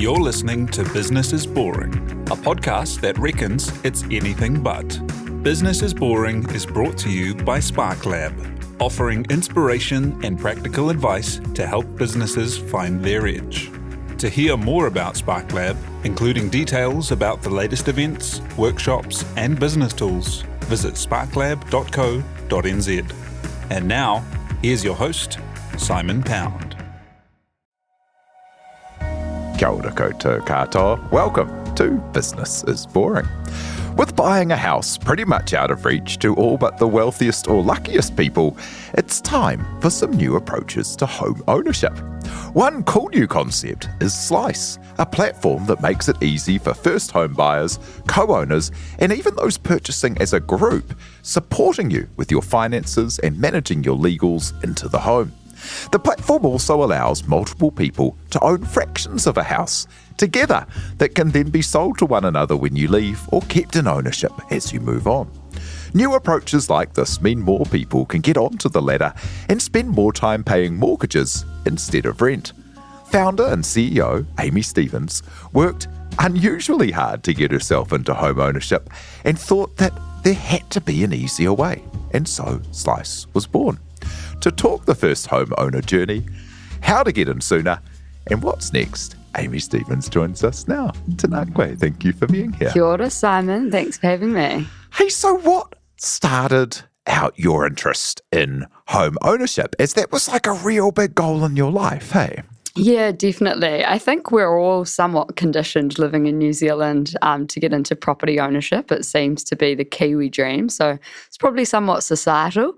You're listening to Business is Boring, a podcast that reckons it's anything but. Business is Boring is brought to you by SparkLab, offering inspiration and practical advice to help businesses find their edge. To hear more about SparkLab, including details about the latest events, workshops, and business tools, visit sparklab.co.nz. And now, here's your host, Simon Pound. Kia ora koutou katoa. Welcome to Business is Boring. With buying a house pretty much out of reach to all but the wealthiest or luckiest people, it's time for some new approaches to home ownership. One cool new concept is Slice, a platform that makes it easy for first home buyers, co-owners, and even those purchasing as a group, supporting you with your finances and managing your legals into the home. The platform also allows multiple people to own fractions of a house together that can then be sold to one another when you leave or kept in ownership as you move on. New approaches like this mean more people can get onto the ladder and spend more time paying mortgages instead of rent. Founder and CEO Amy Stevens worked unusually hard to get herself into home ownership and thought that there had to be an easier way, and so Slice was born. To talk the first home owner journey, how to get in sooner, and what's next, Amy Stevens joins us now. Tanakwe, thank you for being here. Kia ora, Simon. Thanks for having me. Hey, so what started out your interest in home ownership, as that was like a real big goal in your life, hey? Yeah, definitely. I think we're all somewhat conditioned living in New Zealand to get into property ownership. It seems to be the Kiwi dream. So it's probably somewhat societal.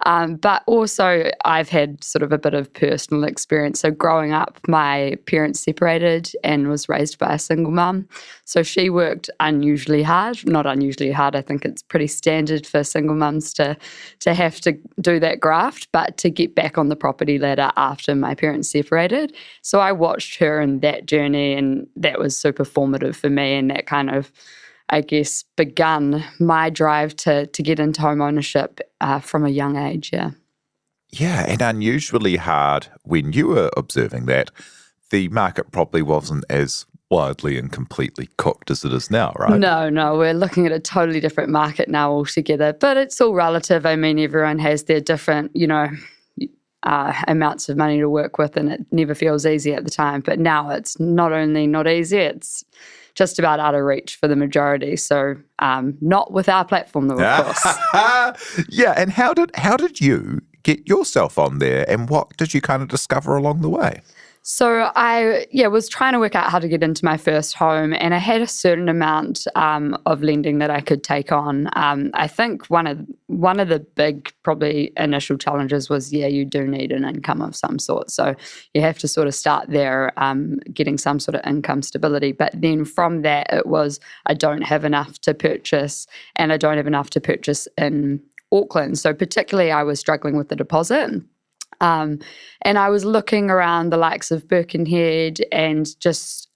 But also I've had sort of a bit of personal experience. So growing up, my parents separated and was raised by a single mum. So she worked unusually hard, not unusually hard. I think it's pretty standard for single mums to have to do that graft, but to get back on the property ladder after my parents separated. So I watched her in that journey, and that was super formative for me, and that kind of, I guess, begun my drive to get into home ownership from a young age, yeah. Yeah, and unusually hard when you were observing that. The market probably wasn't as widely and completely cooked as it is now, right? No, we're looking at a totally different market now altogether, but it's all relative. I mean, everyone has their different, amounts of money to work with, and it never feels easy at the time. But now it's not only not easy, it's just about out of reach for the majority. So not with our platform, though, of course. Yeah, and how did you get yourself on there, and what did you kind of discover along the way? So I was trying to work out how to get into my first home, and I had a certain amount of lending that I could take on. I think one of the big probably initial challenges was, you do need an income of some sort. So you have to sort of start there, getting some sort of income stability. But then from that, it was I don't have enough to purchase, and I don't have enough to purchase in Auckland. So particularly I was struggling with the deposit. And I was looking around the likes of Birkenhead and just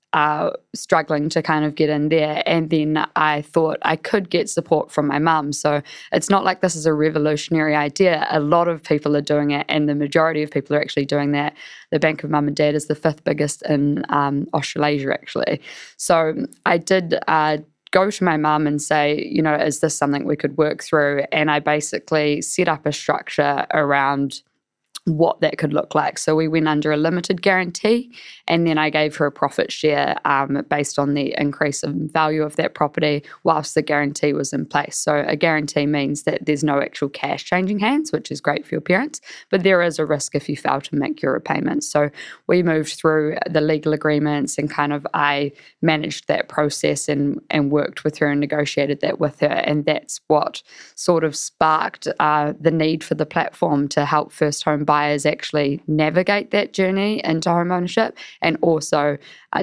struggling to kind of get in there. And then I thought I could get support from my mum. So it's not like this is a revolutionary idea. A lot of people are doing it, and the majority of people are actually doing that. The Bank of Mum and Dad is the 5th biggest in Australasia, actually. So I did go to my mum and say, is this something we could work through? And I basically set up a structure around what that could look like. So we went under a limited guarantee, and then I gave her a profit share based on the increase in value of that property whilst the guarantee was in place. So a guarantee means that there's no actual cash changing hands, which is great for your parents, but there is a risk if you fail to make your repayments. So we moved through the legal agreements, and kind of I managed that process and worked with her and negotiated that with her. And that's what sort of sparked the need for the platform to help first home buyers actually navigate that journey into home ownership, and also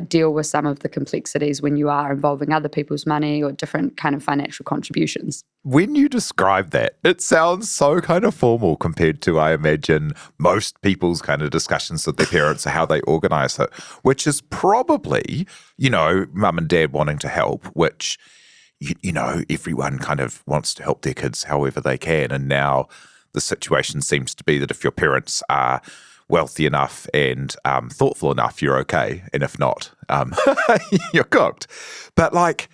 deal with some of the complexities when you are involving other people's money or different kind of financial contributions. When you describe that, it sounds so kind of formal compared to, I imagine, most people's kind of discussions with their parents or how they organise it, which is probably, mum and dad wanting to help, which, everyone kind of wants to help their kids however they can. And now the situation seems to be that if your parents are wealthy enough and thoughtful enough, you're okay. And if not, you're cooked. But like,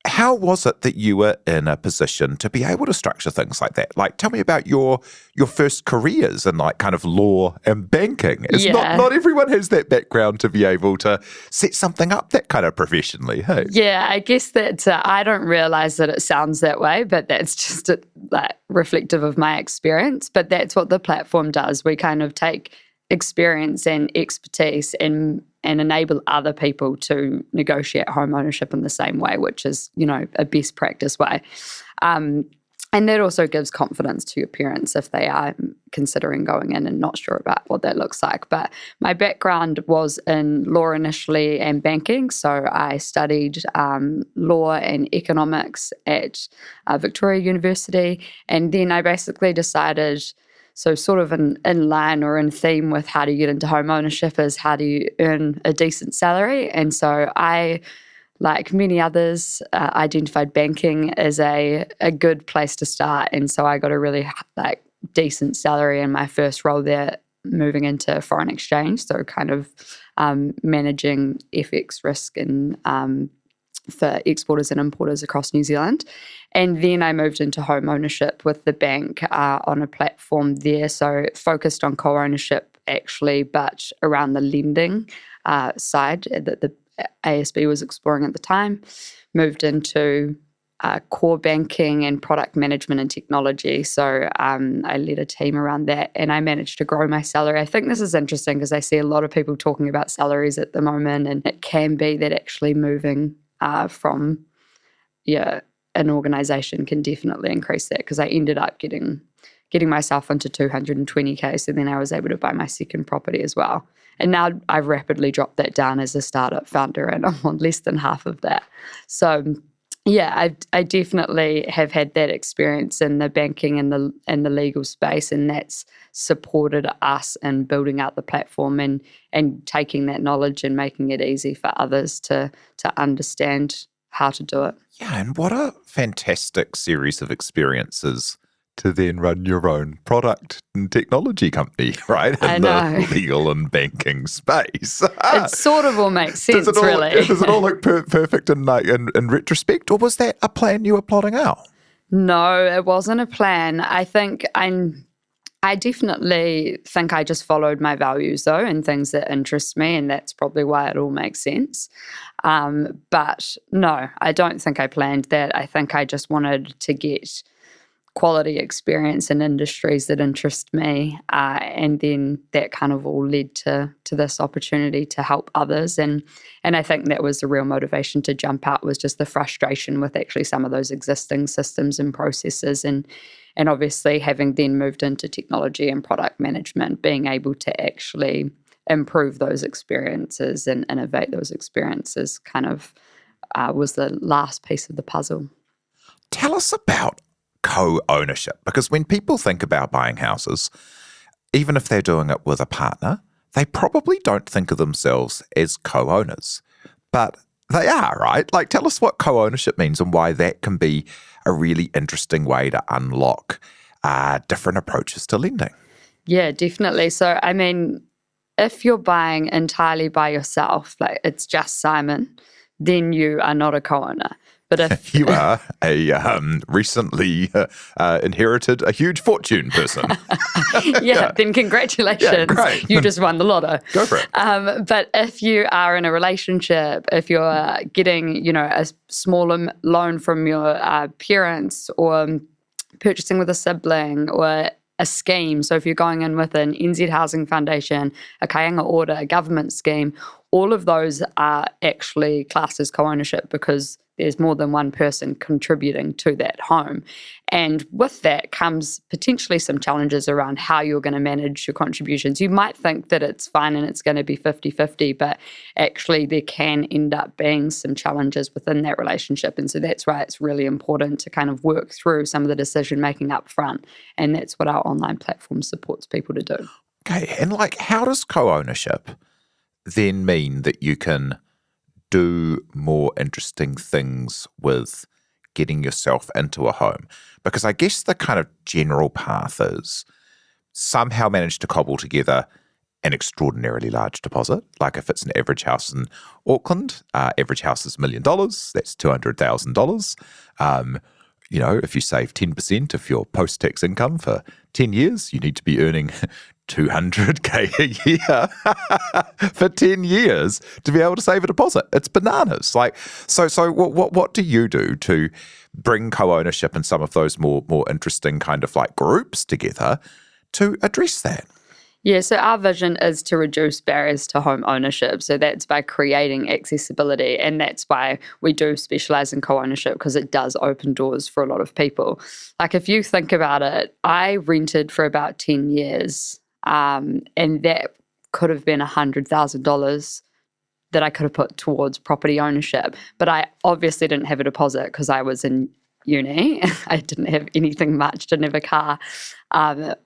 how was it that you were in a position to be able to structure things like that? Like, tell me about your first careers in like kind of law and banking. It's not everyone has that background to be able to set something up that kind of professionally. Hey, yeah, I guess that I don't realize that it sounds that way, but that's just like reflective of my experience. But that's what the platform does. We kind of take experience and expertise and enable other people to negotiate home ownership in the same way, which is, a best practice way. And that also gives confidence to your parents if they are considering going in and not sure about what that looks like. But my background was in law initially and banking. So I studied law and economics at Victoria University. And then I basically decided, so sort of in line or in theme with how do you get into home ownership is how do you earn a decent salary. And so I, like many others, identified banking as a good place to start. And so I got a really decent salary in my first role there, moving into foreign exchange. So kind of managing FX risk and for exporters and importers across New Zealand. And then I moved into home ownership with the bank on a platform there. So focused on co-ownership actually, but around the lending side that the ASB was exploring at the time. Moved into core banking and product management and technology. So I led a team around that and I managed to grow my salary. I think this is interesting because I see a lot of people talking about salaries at the moment, and it can be that actually moving from an organisation can definitely increase that, because I ended up getting myself into 220K, so then I was able to buy my second property as well. And now I've rapidly dropped that down as a startup founder and I'm on less than half of that. So yeah, I definitely have had that experience in the banking and the legal space, and that's supported us in building out the platform and taking that knowledge and making it easy for others to understand how to do it. Yeah, and what a fantastic series of experiences to then run your own product and technology company, right? In the legal and banking space. It sort of all makes sense, really. Does it all look perfect in retrospect, or was that a plan you were plotting out? No, it wasn't a plan. I think I definitely think I just followed my values, though, and things that interest me, and that's probably why it all makes sense. But no, I don't think I planned that. I think I just wanted to get quality experience in industries that interest me, and then that kind of all led to this opportunity to help others, and I think that was the real motivation to jump out, was just the frustration with actually some of those existing systems and processes, and obviously having then moved into technology and product management, being able to actually improve those experiences and innovate those experiences kind of was the last piece of the puzzle. Tell us about co-ownership, because when people think about buying houses, even if they're doing it with a partner, they probably don't think of themselves as co-owners, but they are, right? Like, tell us what co-ownership means and why that can be a really interesting way to unlock different approaches to lending. Yeah, definitely. So, I mean, if you're buying entirely by yourself, like it's just Simon, then you are not a co-owner. But if you are a recently inherited a huge fortune person, then congratulations. Yeah, great. You just won the lotto. Go for it. But if you are in a relationship, if you're getting, a smaller loan from your parents, or purchasing with a sibling, or a scheme, so if you're going in with an NZ Housing Foundation, a Kaianga Order, a government scheme, all of those are actually classed as co-ownership because there's more than one person contributing to that home. And with that comes potentially some challenges around how you're going to manage your contributions. You might think that it's fine and it's going to be 50-50, but actually there can end up being some challenges within that relationship. And so that's why it's really important to kind of work through some of the decision making up front. And that's what our online platform supports people to do. Okay. And how does co-ownership then mean that you can do more interesting things with getting yourself into a home? Because I guess the kind of general path is somehow manage to cobble together an extraordinarily large deposit. Like if it's an average house in Auckland, average house is $1 million, that's $200,000. If you save 10% of your post-tax income for 10 years, you need to be earning $200K a year for 10 years to be able to save a deposit. It's bananas. So what do you do to bring co-ownership and some of those more interesting kind of like groups together to address that? Yeah, so our vision is to reduce barriers to home ownership. So that's by creating accessibility, and that's why we do specialise in co-ownership, because it does open doors for a lot of people. Like if you think about it, I rented for about 10 years, and that could have been $100,000 that I could have put towards property ownership. But I obviously didn't have a deposit because I was in uni. I didn't have anything much, didn't have a car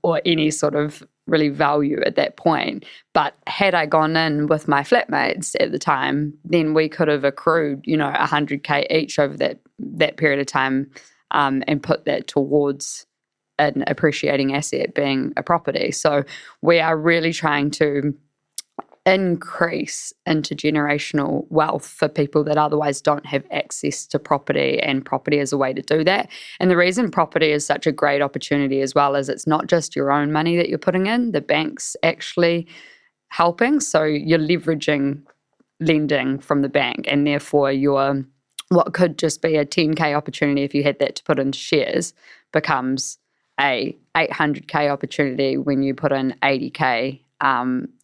or any sort of really value at that point. But had I gone in with my flatmates at the time, then we could have accrued, $100K each over that period of time and put that towards an appreciating asset being a property. So we are really trying to increase intergenerational wealth for people that otherwise don't have access to property, and property is a way to do that. And the reason property is such a great opportunity as well is it's not just your own money that you're putting in, the bank's actually helping. So you're leveraging lending from the bank, and therefore your what could just be a 10K opportunity if you had that to put into shares becomes a 800K opportunity when you put in 80K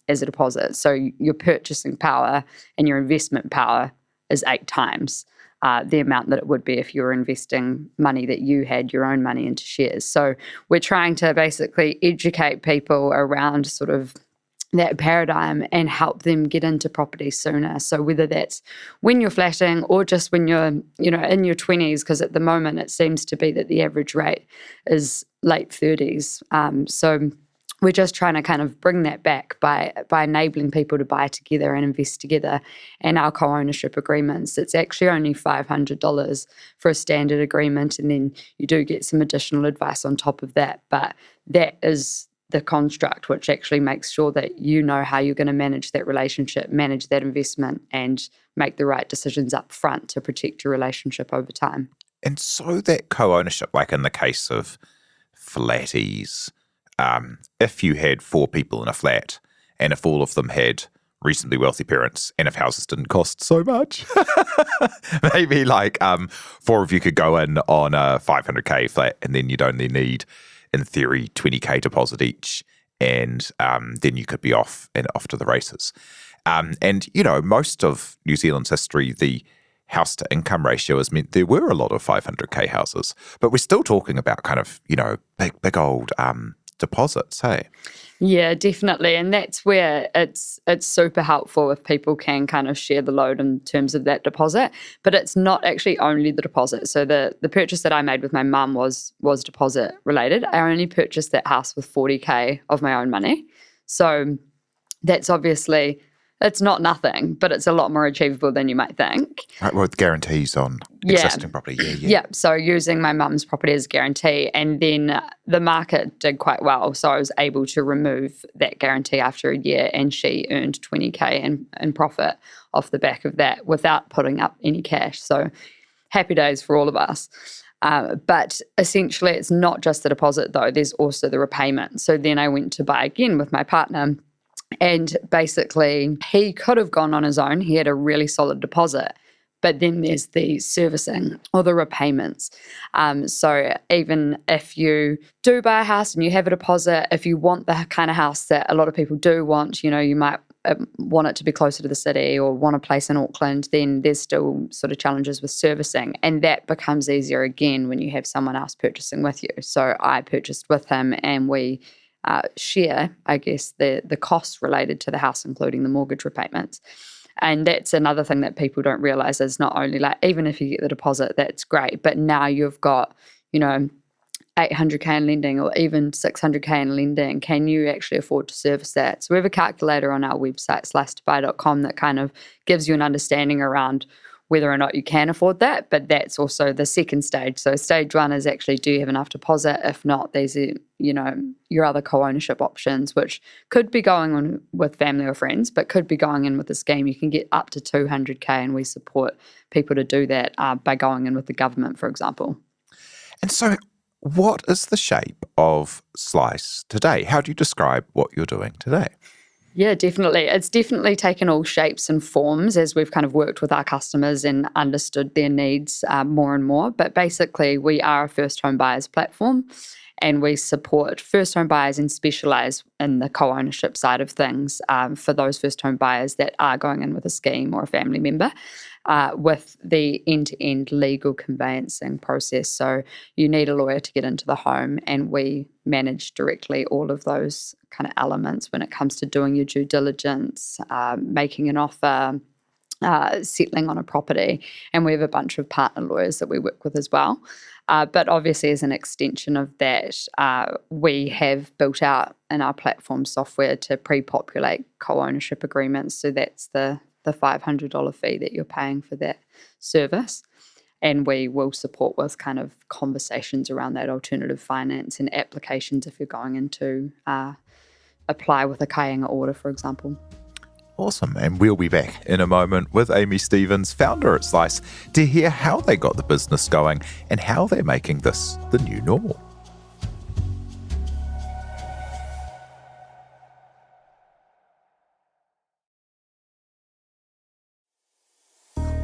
as a deposit. So your purchasing power and your investment power is 8 times the amount that it would be if you were investing money that you had your own money into shares. So we're trying to basically educate people around sort of that paradigm and help them get into property sooner. So whether that's when you're flatting or just when you're, in your 20s, because at the moment it seems to be that the average rate is late 30s. So we're just trying to kind of bring that back by enabling people to buy together and invest together. And our co-ownership agreements, it's actually only $500 for a standard agreement, and then you do get some additional advice on top of that. But that is the construct which actually makes sure that you know how you're going to manage that relationship, manage that investment, and make the right decisions up front to protect your relationship over time. And so that co-ownership, like in the case of flatties, if you had 4 people in a flat and if all of them had reasonably wealthy parents and if houses didn't cost so much, maybe like 4 of you could go in on a 500K flat, and then you'd only need, in theory, 20K deposit each, and then you could be off to the races. And most of New Zealand's history, the house to income ratio has meant there were a lot of 500K houses, but we're still talking about kind of, big old deposits, hey? Yeah, definitely. And that's where it's super helpful if people can kind of share the load in terms of that deposit. But it's not actually only the deposit. So the purchase that I made with my mum was deposit related. I only purchased that house with 40K of my own money. So that's obviously, it's not nothing, but it's a lot more achievable than you might think. Right, with guarantees on existing property. Yeah. So using my mum's property as a guarantee, and then the market did quite well. So I was able to remove that guarantee after a year, and she earned 20K in profit off the back of that without putting up any cash. So happy days for all of us. But essentially, it's not just the deposit, though. There's also the repayment. So then I went to buy again with my partner. And basically, he could have gone on his own. He had a really solid deposit. But then there's the servicing or the repayments. So even if you do buy a house and you have a deposit, if you want the kind of house that a lot of people do want, you might want it to be closer to the city or want a place in Auckland, then there's still sort of challenges with servicing. And that becomes easier again when you have someone else purchasing with you. So I purchased with him, and we share, I guess, the costs related to the house, including the mortgage repayments. And that's another thing that people don't realise is not only like, even if you get the deposit, that's great, but now you've got, 800K in lending or even 600K in lending. Can you actually afford to service that? So we have a calculator on our website, slicetobuy.com, that kind of gives you an understanding around whether or not you can afford that, but that's also the second stage. So stage one is actually, do you have enough deposit? If not, there's your other co-ownership options, which could be going on with family or friends, but could be going in with a scheme. You can get up to 200k, and we support people to do that by going in with the government, for example. And so what is the shape of Slice today? How do you describe what you're doing today? Yeah, definitely. It's definitely taken all shapes and forms as we've kind of worked with our customers and understood their needs more and more. But basically, we are a first home buyers platform, and we support first home buyers and specialise in the co-ownership side of things for those first home buyers that are going in with a scheme or a family member with the end-to-end legal conveyancing process. So you need a lawyer to get into the home, and we manage directly all of those kind of elements when it comes to doing your due diligence, making an offer, settling on a property. And we have a bunch of partner lawyers that we work with as well. But obviously, as an extension of that, we have built out in our platform software to pre-populate co-ownership agreements. So that's the $500 fee that you're paying for that service. And we will support with kind of conversations around that alternative finance and applications if you're going into apply with a Kāinga order, for example. Awesome. And we'll be back in a moment with Amy Stevens, founder at Slice, to hear how they got the business going and how they're making this the new normal.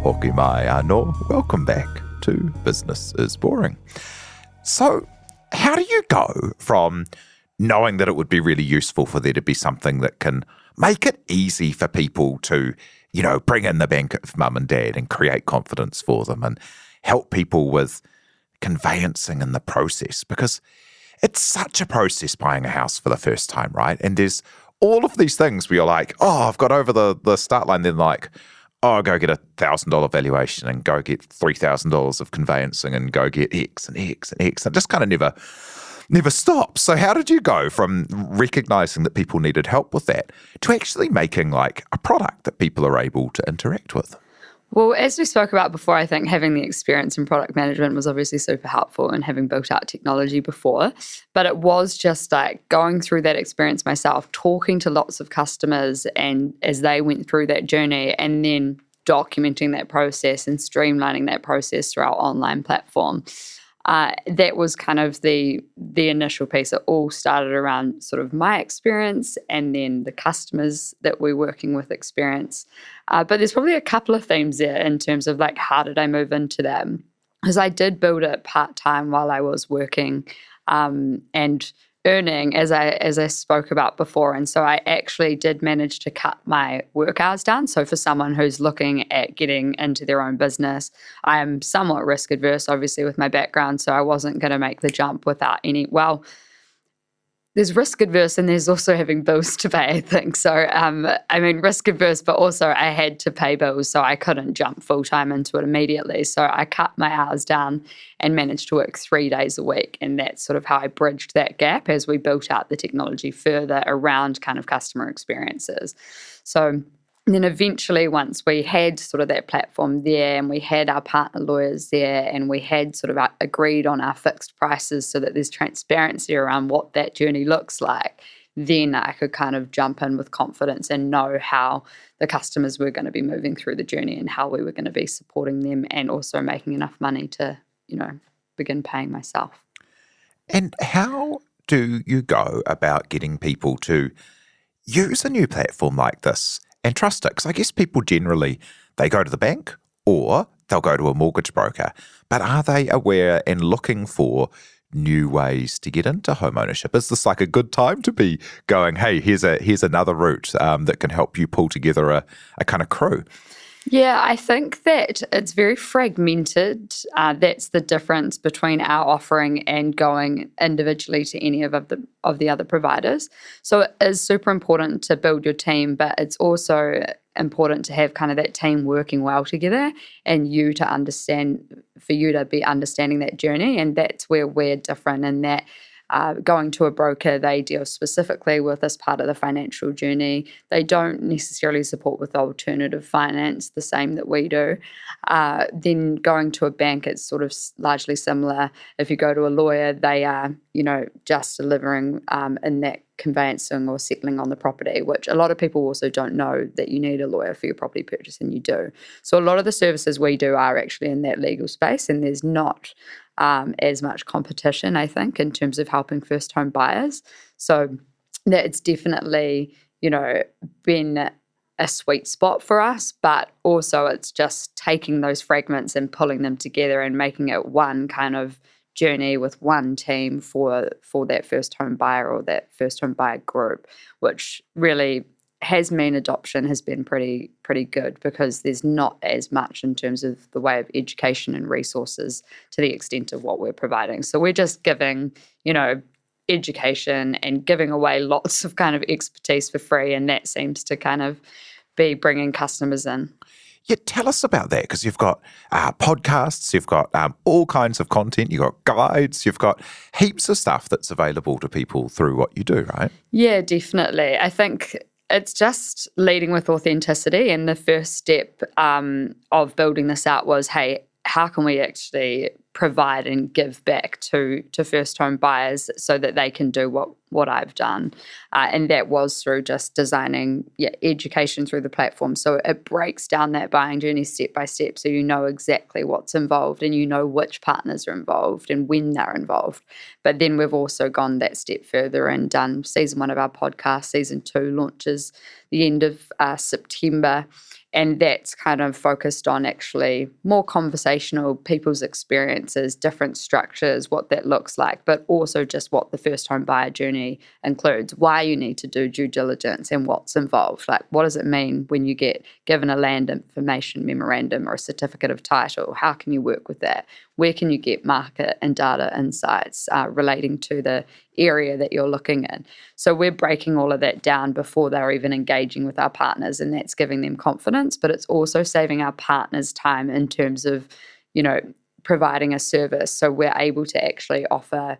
Hoki mai anō. Welcome back to Business is Boring. So, how do you go from knowing that it would be really useful for there to be something that can make it easy for people to, bring in the bank of mum and dad and create confidence for them and help people with conveyancing in the process? Because it's such a process buying a house for the first time, right? And there's all of these things where you're like, oh, I've got over the start line. Then like, oh, go get $1,000 valuation and go get $3,000 of conveyancing and go get X and X and X. And it just kind of never stops. So how did you go from recognizing that people needed help with that to actually making like a product that people are able to interact with? Well, as we spoke about before, I think having the experience in product management was obviously super helpful, and having built out technology before. But it was just like going through that experience myself, talking to lots of customers and as they went through that journey, and then documenting that process and streamlining that process through our online platform. That was kind of the initial piece. It all started around sort of my experience and then the customers that we're working with experience. But there's probably a couple of themes there in terms of like, how did I move into that? Because I did build it part-time while I was working and earning, as I spoke about before. And so I actually did manage to cut my work hours down. So for someone who's looking at getting into their own business, I am somewhat risk adverse, obviously, with my background. So I wasn't going to make the jump without there's risk adverse and there's also having bills to pay, I think. So, risk adverse, but also I had to pay bills, so I couldn't jump full time into it immediately. So I cut my hours down and managed to work 3 days a week. And that's sort of how I bridged that gap as we built out the technology further around kind of customer experiences. So then eventually, once we had sort of that platform there and we had our partner lawyers there and we had sort of agreed on our fixed prices so that there's transparency around what that journey looks like, then I could kind of jump in with confidence and know how the customers were going to be moving through the journey and how we were going to be supporting them and also making enough money to, begin paying myself. And how do you go about getting people to use a new platform like this and trust it? Because I guess people generally, they go to the bank or they'll go to a mortgage broker. But are they aware and looking for new ways to get into home ownership? Is this like a good time to be going, hey, here's another route that can help you pull together a kind of crew? Yeah, I think that it's very fragmented. That's the difference between our offering and going individually to any of the other providers. So it is super important to build your team, but it's also important to have kind of that team working well together and for you to be understanding that journey. And that's where we're different in that going to a broker, they deal specifically with this part of the financial journey. They don't necessarily support with alternative finance the same that we do. Then going to a bank, it's sort of largely similar. If you go to a lawyer, they are, just delivering in that conveyancing or settling on the property, which a lot of people also don't know that you need a lawyer for your property purchase, and you do. So a lot of the services we do are actually in that legal space, and there's not as much competition, I think, in terms of helping first home buyers. So that it's definitely, been a sweet spot for us, but also it's just taking those fragments and pulling them together and making it one kind of journey with one team for that first home buyer or that first home buyer group, which really has mean adoption has been pretty good, because there's not as much in terms of the way of education and resources to the extent of what we're providing. So we're just giving, education and giving away lots of kind of expertise for free, and that seems to kind of be bringing customers in. Yeah, tell us about that, because you've got podcasts, you've got all kinds of content, you've got guides, you've got heaps of stuff that's available to people through what you do, right? Yeah, definitely. I think it's just leading with authenticity, and the first step of building this out was, hey, how can we actually provide and give back to first home buyers so that they can do what I've done, and that was through just designing education through the platform. So it breaks down that buying journey step by step, so you know exactly what's involved and you know which partners are involved and when they're involved. But then we've also gone that step further and done season 1 of our podcast. Season 2 launches the end of September. And that's kind of focused on actually more conversational, people's experiences, different structures, what that looks like, but also just what the first home buyer journey includes, why you need to do due diligence and what's involved. Like, what does it mean when you get given a land information memorandum or a certificate of title? How can you work with that? Where can you get market and data insights relating to the area that you're looking at? So we're breaking all of that down before they're even engaging with our partners, and that's giving them confidence, but it's also saving our partners time in terms of, providing a service. So we're able to actually offer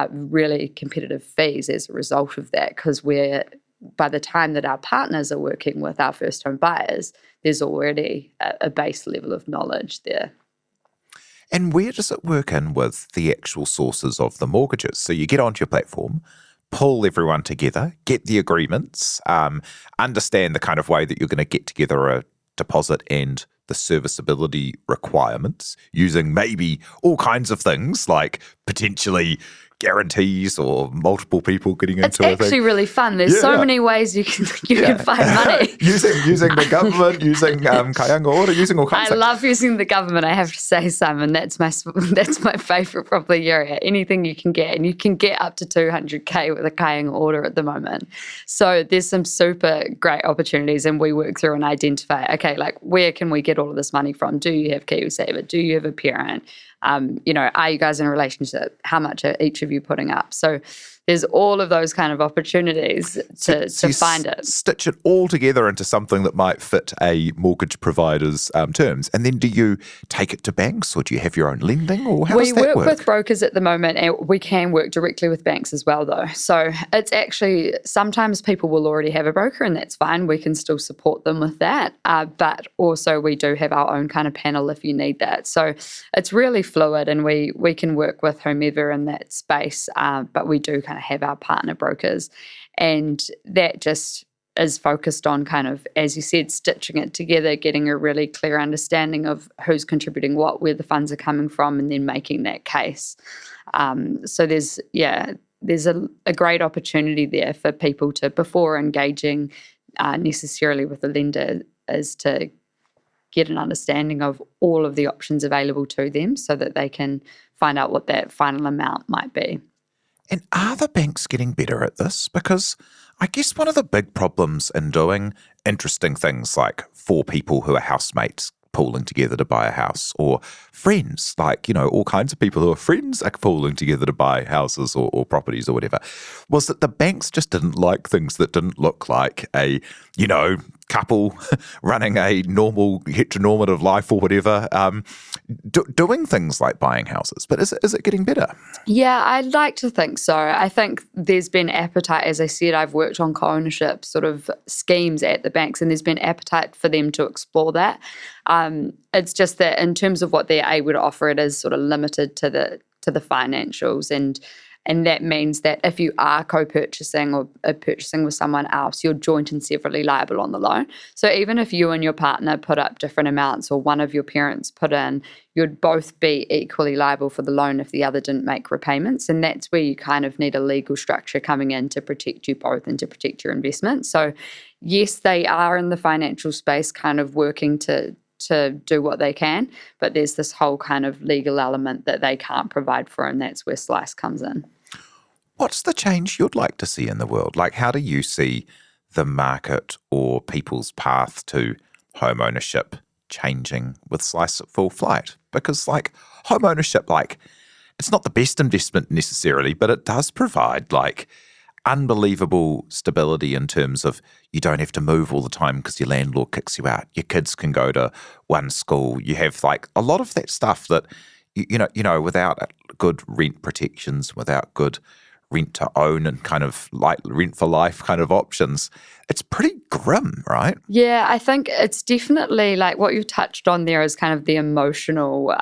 really competitive fees as a result of that, because by the time that our partners are working with our first home buyers, there's already a base level of knowledge there. And where does it work in with the actual sources of the mortgages? So you get onto your platform, pull everyone together, get the agreements, understand the kind of way that you're going to get together a deposit and the serviceability requirements, using maybe all kinds of things like potentially guarantees or multiple people getting into it. It's actually really fun. There's so many ways you can find money. using the government, using Kaianga Order, using all kinds of things. I love using the government, I have to say, Simon. That's my favourite probably area. Anything you can get, and you can get up to 200K with a Kaianga Order at the moment. So there's some super great opportunities, and we work through and identify, okay, like, where can we get all of this money from? Do you have KiwiSaver? Do you have a parent? Are you guys in a relationship? How much are each of you putting up? So there's all of those kind of opportunities to find it. Stitch it all together into something that might fit a mortgage provider's terms. And then do you take it to banks, or do you have your own lending, or how does that work? We work with brokers at the moment, and we can work directly with banks as well, though. So it's actually, sometimes people will already have a broker, and that's fine. We can still support them with that. But also we do have our own kind of panel if you need that. So it's really fluid, and we can work with whomever in that space, but we do kind of have our partner brokers, and that just is focused on kind of, as you said, stitching it together, getting a really clear understanding of who's contributing what, where the funds are coming from, and then making that case. So there's a great opportunity there for people to, before engaging necessarily with the lender, is to get an understanding of all of the options available to them so that they can find out what that final amount might be. And are the banks getting better at this? Because I guess one of the big problems in doing interesting things like 4 people who are housemates pooling together to buy a house, or friends, like, all kinds of people who are friends are pooling together to buy houses or properties or whatever, was that the banks just didn't like things that didn't look like a, couple running a normal heteronormative life or whatever. doing things like buying houses. But is it getting better? Yeah, I'd like to think so. I think there's been appetite. As I said, I've worked on co-ownership sort of schemes at the banks, and there's been appetite for them to explore that. It's just that in terms of what they're able to offer, it is sort of limited to the financials, and that means that if you are co-purchasing or purchasing with someone else, you're joint and severally liable on the loan. So even if you and your partner put up different amounts or one of your parents put in, you'd both be equally liable for the loan if the other didn't make repayments. And that's where you kind of need a legal structure coming in to protect you both and to protect your investment. So yes, they are in the financial space kind of working to do what they can, but there's this whole kind of legal element that they can't provide for, and that's where Slice comes in. What's the change you'd like to see in the world? Like, how do you see the market or people's path to home ownership changing with Slice at full flight? Because, like, home ownership, like, it's not the best investment necessarily, but it does provide, like, unbelievable stability in terms of you don't have to move all the time because your landlord kicks you out. Your kids can go to one school. You have, like, a lot of that stuff that, you know, without good rent protections, without good rent to own and kind of like rent for life kind of options, it's pretty grim, right? Yeah, I think it's definitely like what you touched on there is kind of the emotional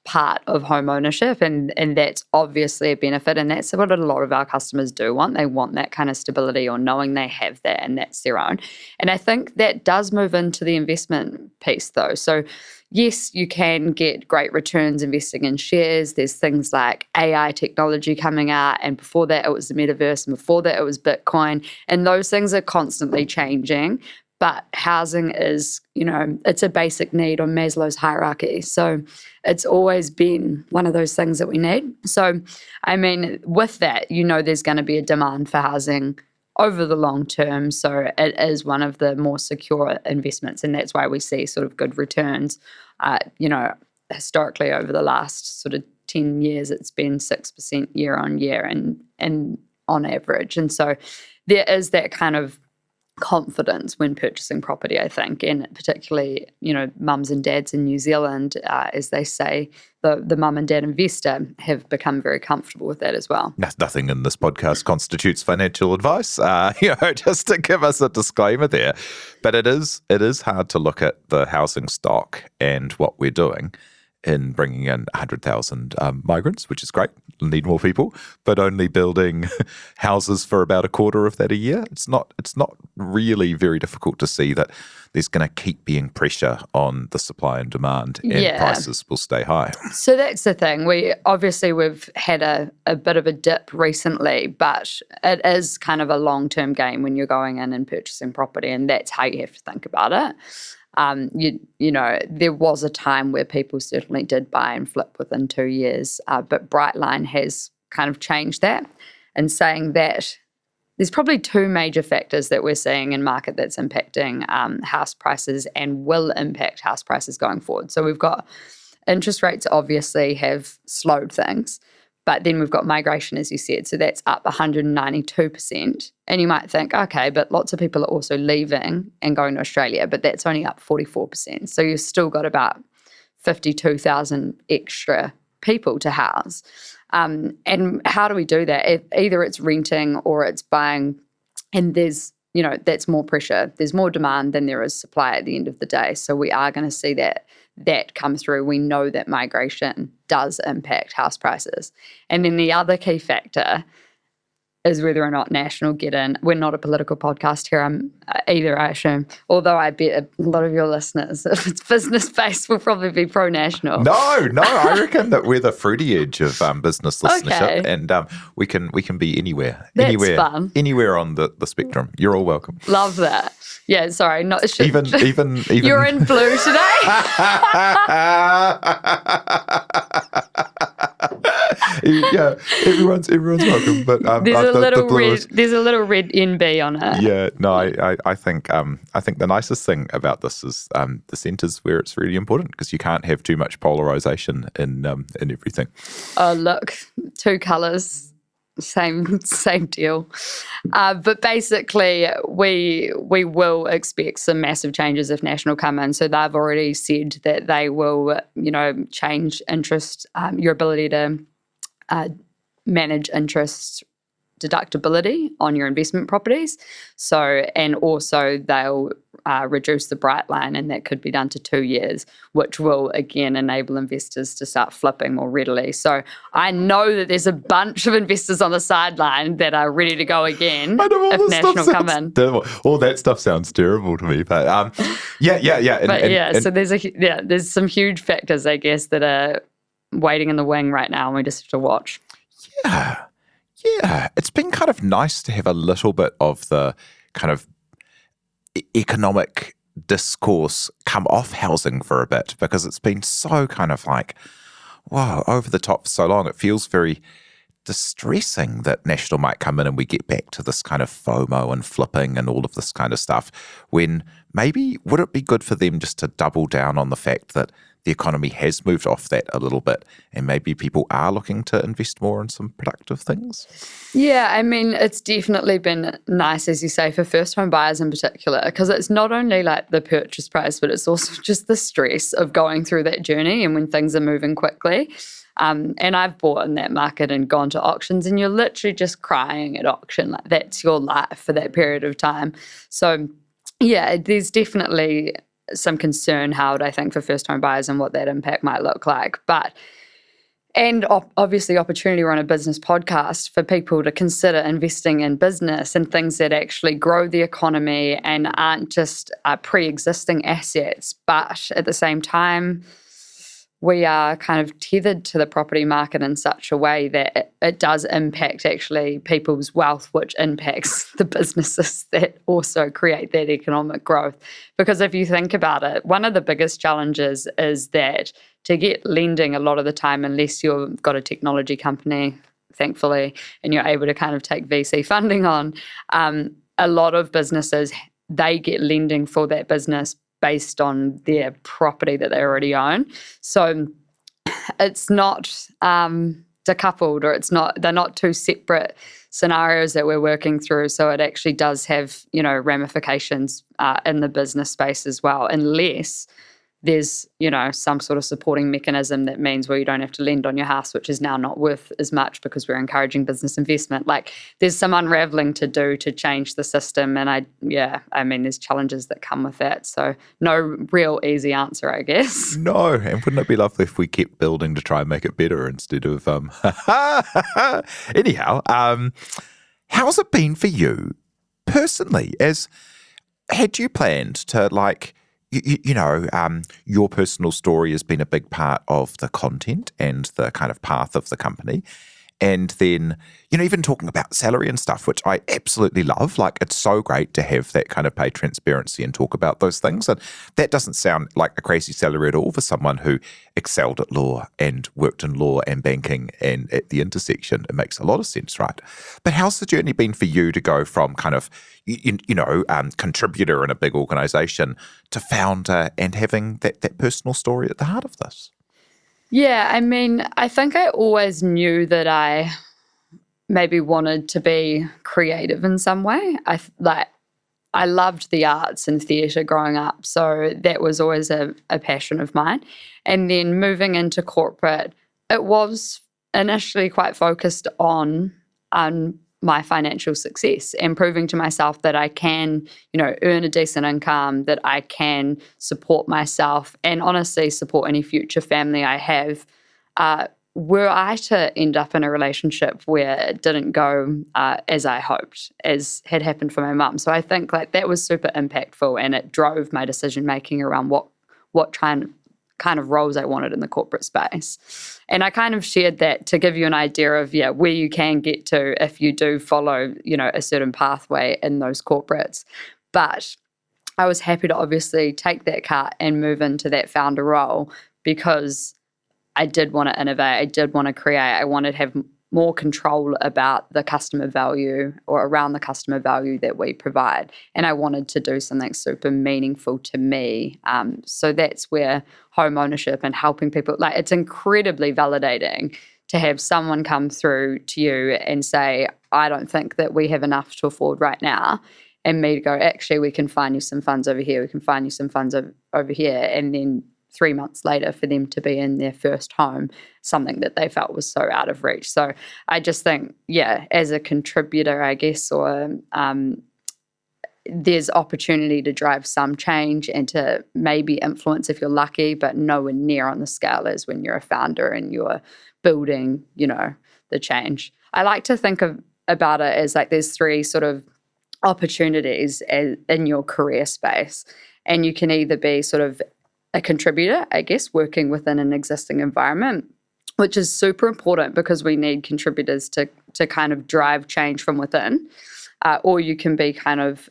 part of home ownership, and that's obviously a benefit, and that's what a lot of our customers do want. They want that kind of stability or knowing they have that and that's their own. And I think that does move into the investment piece though. So yes, you can get great returns investing in shares. There's things like AI technology coming out, and before that it was the metaverse, and before that it was Bitcoin, and those things are constantly changing. But housing is, it's a basic need on Maslow's hierarchy. So it's always been one of those things that we need. So, I mean, with that, there's going to be a demand for housing over the long term. So it is one of the more secure investments. And that's why we see sort of good returns. Historically over the last sort of 10 years, it's been 6% year on year and on average. And so there is that kind of confidence when purchasing property, I think, and particularly, mums and dads in New Zealand, as they say, the mum and dad investor have become very comfortable with that as well. Nothing in this podcast constitutes financial advice, just to give us a disclaimer there. But it is hard to look at the housing stock and what we're doing in bringing in 100,000 migrants, which is great. Need more people, but only building houses for about a quarter of that a year. It's not really very difficult to see that there's going to keep being pressure on the supply and demand, and prices will stay high. So that's the thing. We've had a bit of a dip recently, but it is kind of a long-term game when you're going in and purchasing property, and that's how you have to think about it. There was a time where people certainly did buy and flip within 2 years, but Brightline has kind of changed that and saying that there's probably two major factors that we're seeing in market that's impacting house prices and will impact house prices going forward. So we've got interest rates obviously have slowed things, but then we've got migration, as you said, so that's up 192%. And you might think, okay, but lots of people are also leaving and going to Australia, but that's only up 44%. So you've still got about 52,000 extra people to house. And how do we do that? Either it's renting or it's buying, and there's, that's more pressure. There's more demand than there is supply at the end of the day. So we are going to see that come through. We know that migration does impact house prices. And then the other key factor is whether or not National get in. We're not a political podcast here either, I assume. Although I bet a lot of your listeners, if it's business-based, will probably be pro-National. No, I reckon that we're the fruity edge of business listenership. Okay. And we can be anywhere. That's fun. Anywhere on the spectrum. You're all welcome. Love that. Yeah, sorry. Even You're in blue today? Yeah, everyone's welcome. But there's a little red NB on it. Yeah, no, I think the nicest thing about this is the centre's where it's really important, because you can't have too much polarization in everything. Oh, look, two colours. same deal. But basically, we will expect some massive changes if National come in. So they've already said that they will, change interest, your ability to manage interest deductibility on your investment properties. So, and also they'll reduce the bright line, and that could be done to 2 years, which will again enable investors to start flipping more readily. So I know that there's a bunch of investors on the sideline that are ready to go again if National come in. All that stuff sounds terrible to me, but yeah. So there's some huge factors, I guess, that are waiting in the wing right now, and we just have to watch. Yeah, it's been kind of nice to have a little bit of the kind of economic discourse come off housing for a bit, because it's been so kind of like, wow, over the top for so long. It feels very distressing that National might come in and we get back to this kind of FOMO and flipping and all of this kind of stuff, when maybe would it be good for them just to double down on the fact that the economy has moved off that a little bit, and maybe people are looking to invest more in some productive things? Yeah, I mean, it's definitely been nice, as you say, for first-home buyers in particular, because it's not only like the purchase price, but it's also just the stress of going through that journey and when things are moving quickly. And I've bought in that market and gone to auctions, and you're literally just crying at auction. Like, that's your life for that period of time. So, yeah, there's definitely some concern held, I think, for first-home buyers and what that impact might look like. And obviously opportunity, we're on a business podcast, for people to consider investing in business and things that actually grow the economy and aren't just pre-existing assets. But at the same time, we are kind of tethered to the property market in such a way that it does impact actually people's wealth, which impacts the businesses that also create that economic growth. Because if you think about it, one of the biggest challenges is that to get lending a lot of the time, unless you've got a technology company, thankfully, and you're able to kind of take VC funding on, a lot of businesses, they get lending for that business based on their property that they already own. So it's not decoupled, or they're not two separate scenarios that we're working through. So it actually does have, ramifications in the business space as well, unless there's, some sort of supporting mechanism that means, well, you don't have to lend on your house, which is now not worth as much because we're encouraging business investment. Like, there's some unraveling to do to change the system. And there's challenges that come with that. So no real easy answer, I guess. No, and wouldn't it be lovely if we kept building to try and make it better instead of, anyhow, how's it been for you personally? Had you planned to, like, your personal story has been a big part of the content and the kind of path of the company. And then, even talking about salary and stuff, which I absolutely love. Like, it's so great to have that kind of pay transparency and talk about those things. And that doesn't sound like a crazy salary at all for someone who excelled at law and worked in law and banking and at the intersection. It makes a lot of sense, right? But how's the journey been for you to go from kind of, contributor in a big organisation to founder and having that personal story at the heart of this? Yeah, I mean, I think I always knew that I maybe wanted to be creative in some way. I loved the arts and theatre growing up, so that was always a passion of mine. And then moving into corporate, it was initially quite focused on my financial success and proving to myself that I can, earn a decent income, that I can support myself and honestly support any future family I have. Were I to end up in a relationship where it didn't go as I hoped, as had happened for my mum. So I think that was super impactful, and it drove my decision making around what kind of roles I wanted in the corporate space. And I kind of shared that to give you an idea of where you can get to if you do follow, a certain pathway in those corporates. But I was happy to obviously take that cut and move into that founder role, because I did want to innovate, I did want to create, I wanted to have more control about the customer value, or around the customer value that we provide. And I wanted to do something super meaningful to me. So that's where home ownership and helping people, it's incredibly validating to have someone come through to you and say, I don't think that we have enough to afford right now, and me to go, actually, we can find you some funds over here, we can find you some funds over here, and then 3 months later for them to be in their first home, something that they felt was so out of reach. So I just think, as a contributor, I guess, or there's opportunity to drive some change and to maybe influence if you're lucky, but nowhere near on the scale as when you're a founder and you're building, the change. I like to think about it as like there's 3 sort of opportunities in your career space, and you can either be sort of a contributor, I guess, working within an existing environment, which is super important because we need contributors to kind of drive change from within, or you can be kind of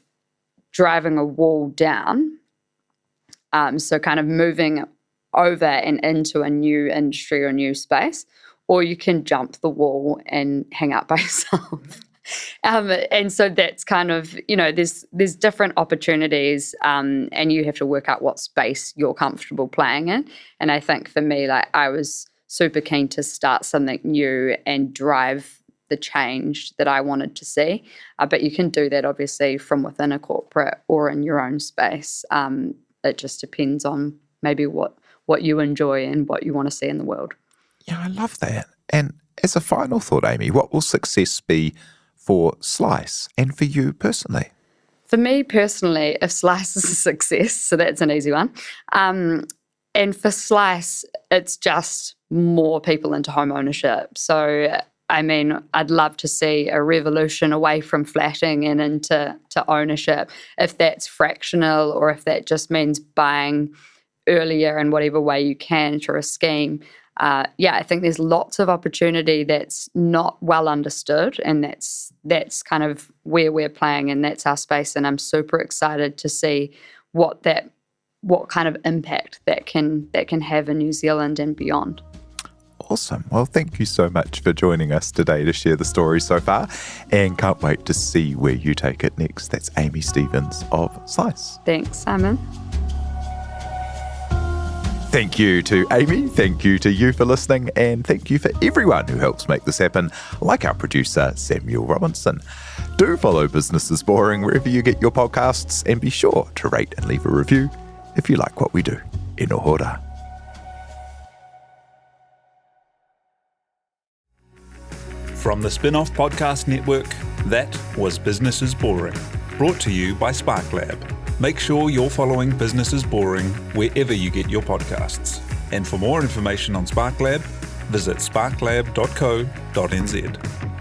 driving a wall down, so kind of moving over and into a new industry or a new space, or you can jump the wall and hang out by yourself. And so that's kind of, there's different opportunities, and you have to work out what space you're comfortable playing in. And I think for me, like, I was super keen to start something new and drive the change that I wanted to see. But you can do that obviously from within a corporate or in your own space. It just depends on maybe what you enjoy and what you want to see in the world. Yeah, I love that. And as a final thought, Amy, what will success be for Slice and for you personally? For me personally, if Slice is a success, so that's an easy one. And for Slice, it's just more people into home ownership. So, I mean, I'd love to see a revolution away from flatting and into ownership, if that's fractional or if that just means buying earlier in whatever way you can through a scheme. I think there's lots of opportunity that's not well understood, and that's kind of where we're playing, and that's our space. And I'm super excited to see what kind of impact that can have in New Zealand and beyond. Awesome. Well, thank you so much for joining us today to share the story so far, and can't wait to see where you take it next. That's Amy Stevens of Slice. Thanks, Simon. Thank you to Amy, thank you to you for listening, and thank you for everyone who helps make this happen, like our producer, Samuel Robinson. Do follow Business is Boring wherever you get your podcasts, and be sure to rate and leave a review if you like what we do. E no hora. From the Spinoff Podcast Network, that was Business is Boring, brought to you by SparkLab. Make sure you're following Business is Boring wherever you get your podcasts. And for more information on SparkLab, visit sparklab.co.nz.